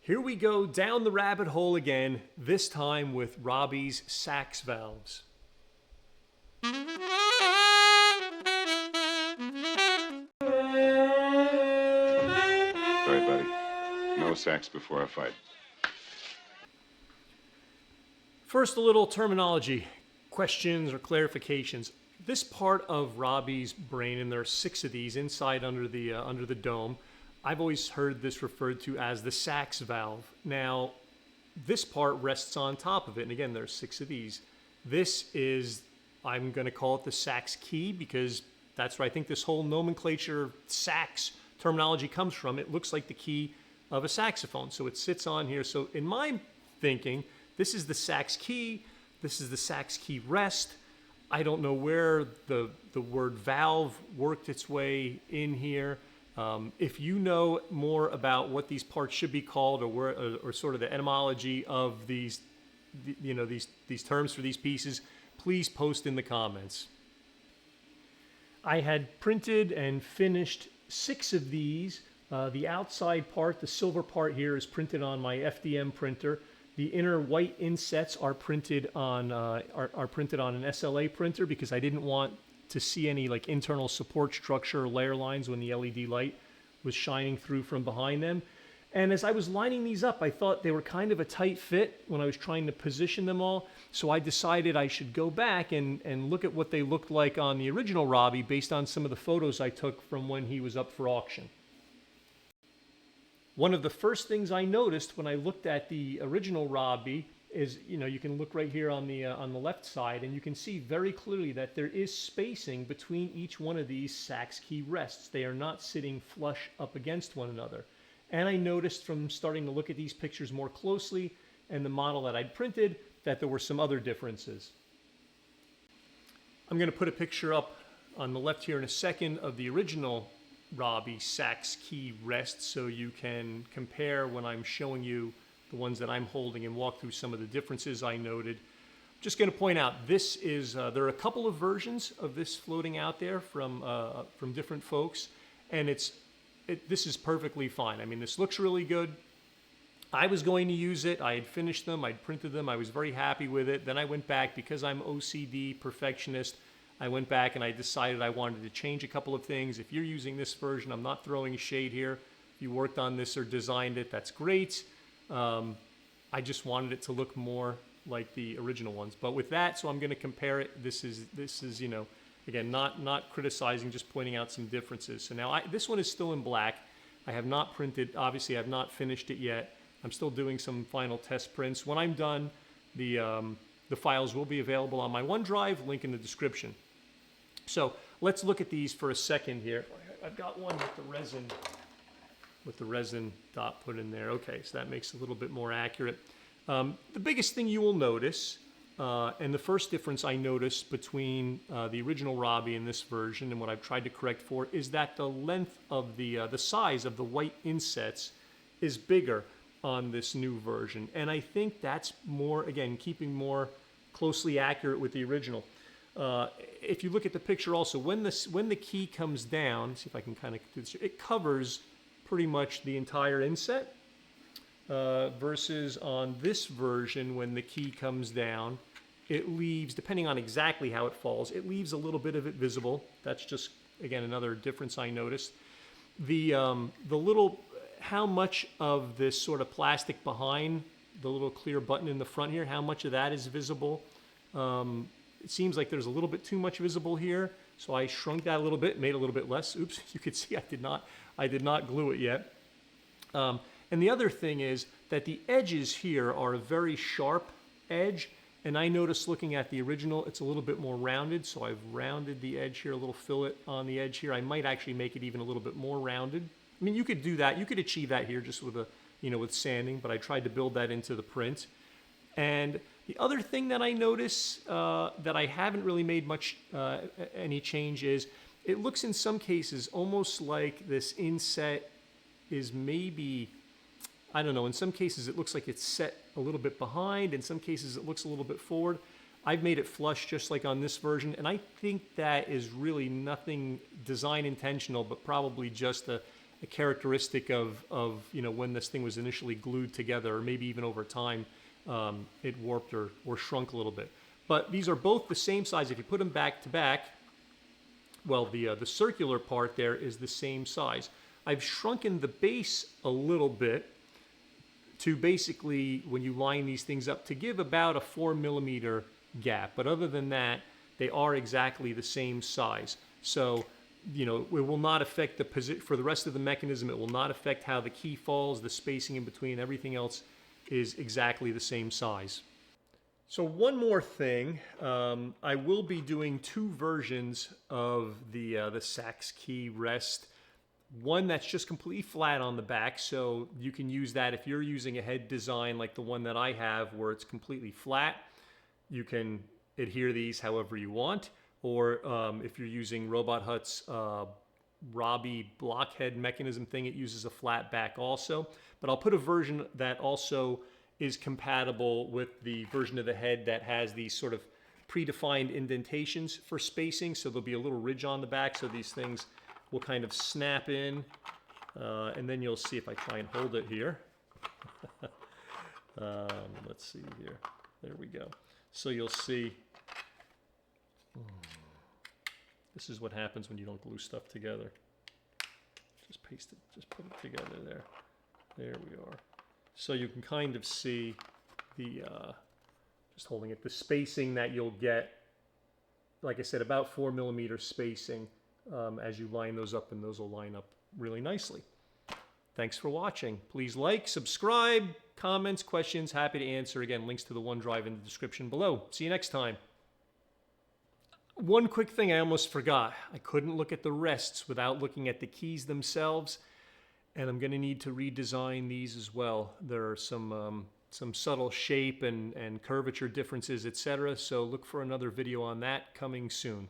Here we go down the rabbit hole again, this time with Robby's Sax Valves. Sorry, buddy. No sax before a fight. First, a little terminology, questions or clarifications. This part of Robby's brain, and there are 6 of these inside under the dome, I've always heard this referred to as the sax valve. Now, this part rests on top of it, and again, there's 6 of these. This is, I'm going to call it the sax key because that's where I think this whole nomenclature sax terminology comes from. It looks like the key of a saxophone, so it sits on here. So in my thinking, this is the sax key, this is the sax key rest. I don't know where the word valve worked its way in here. If you know more about what these parts should be called, or sort of the etymology of these terms for these pieces, please post in the comments. I had printed and finished 6 of these. The outside part, the silver part here, is printed on my FDM printer. The inner white insets are printed on an SLA printer because I didn't want to see any like internal support structure or layer lines when the LED light was shining through from behind them. And as I was lining these up, I thought they were kind of a tight fit when I was trying to position them all. So I decided I should go back and look at what they looked like on the original Robby based on some of the photos I took from when he was up for auction. One of the first things I noticed when I looked at the original Robby is, you can look right here on the left side, and you can see very clearly that there is spacing between each one of these Sax Key Rests. They are not sitting flush up against one another. And I noticed from starting to look at these pictures more closely and the model that I'd printed that there were some other differences. I'm going to put a picture up on the left here in a second of the original Robby Sax Key Rests so you can compare when I'm showing you the ones that I'm holding and walk through some of the differences I noted. Just going to point out, this is there are a couple of versions of this floating out there from different folks, and this is perfectly fine. I mean, this looks really good. I was going to use it. I had finished them. I'd printed them. I was very happy with it. Then I went back because I'm OCD perfectionist. I went back and I decided I wanted to change a couple of things. If you're using this version, I'm not throwing shade here. If you worked on this or designed it, that's great. I just wanted it to look more like the original ones. But with that, so I'm going to compare it. This is again, not criticizing, just pointing out some differences. So now this one is still in black. I have not printed, obviously I've not finished it yet. I'm still doing some final test prints. When I'm done, the files will be available on my OneDrive, link in the description. So let's look at these for a second here. I've got one with the resin dot put in there. Okay, so that makes it a little bit more accurate. The biggest thing you will notice, and the first difference I noticed between the original Robby and this version and what I've tried to correct for is that the length of the size of the white insets is bigger on this new version. And I think that's more, again, keeping more closely accurate with the original. If you look at the picture also, when the key comes down, see if I can kind of do this, it covers pretty much the entire inset, versus on this version, when the key comes down, it leaves, depending on exactly how it falls, it leaves a little bit of it visible. That's just, again, another difference I noticed. The little, how much of this sort of plastic behind the little clear button in the front here, how much of that is visible? It seems like there's a little bit too much visible here, so I shrunk that a little bit, made it a little bit less. Oops, you could see I did not glue it yet. And the other thing is that the edges here are a very sharp edge, and I noticed looking at the original, it's a little bit more rounded, so I've rounded the edge here, a little fillet on the edge here. I might actually make it even a little bit more rounded. I mean, you could do that. You could achieve that here just with with sanding, but I tried to build that into the print. And the other thing that I notice that I haven't really made much any change is it looks in some cases almost like this inset is maybe, I don't know, in some cases it looks like it's set a little bit behind, in some cases it looks a little bit forward. I've made it flush just like on this version, and I think that is really nothing design intentional, but probably just a a characteristic of you know, when this thing was initially glued together, or maybe even over time it warped or shrunk a little bit. But these are both the same size. If you put them back to back, well, the circular part there is the same size. I've shrunken the base a little bit to basically, when you line these things up, to give about a 4mm gap. But other than that, they are exactly the same size. So, you know, it will not affect the position for the rest of the mechanism. It will not affect how the key falls, the spacing in between, everything else is exactly the same size. So one more thing, I will be doing two versions of the Sax Key Rest. One that's just completely flat on the back, so you can use that if you're using a head design like the one that I have where it's completely flat. You can adhere these however you want, or if you're using Robot Hut's Robby blockhead mechanism thing, it uses a flat back also. But I'll put a version that also is compatible with the version of the head that has these sort of predefined indentations for spacing. So there'll be a little ridge on the back, so these things will kind of snap in. And then you'll see if I try and hold it here. Let's see here. There we go. So you'll see. This is what happens when you don't glue stuff together. Just paste it, just put it together there. There we are. So you can kind of see the, just holding it, the spacing that you'll get, like I said, about 4mm spacing as you line those up, and those will line up really nicely. Thanks for watching. Please like, subscribe, comments, questions, happy to answer. Again, links to the OneDrive in the description below. See you next time. One quick thing I almost forgot. I couldn't look at the rests without looking at the keys themselves. And I'm going to need to redesign these as well. There are some subtle shape and curvature differences, etc. So look for another video on that coming soon.